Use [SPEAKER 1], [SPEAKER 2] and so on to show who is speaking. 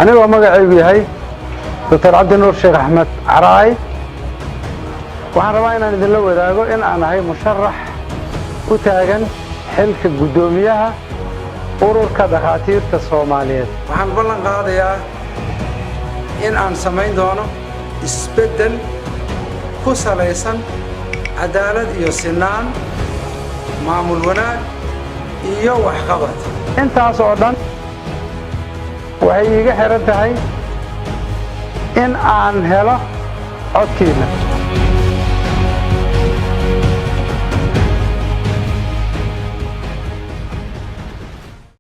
[SPEAKER 1] أنا ومقعي هاي دكتور عبد النور شيخ أحمد عراي waxaan rabaa inaan idin la wadaago in aan ahay musharax u taagan xilka gudoomiyaha ururka dhakhaatiirta Soomaaliyeed waxaan ballan qaadayaa in aan sameyn doono isbedel ku saleysan cadaalad iyo sinaan maamul wanaag iyo waxqabad intaas oo dhan waxay iga xiran tahay in aan helo codkiina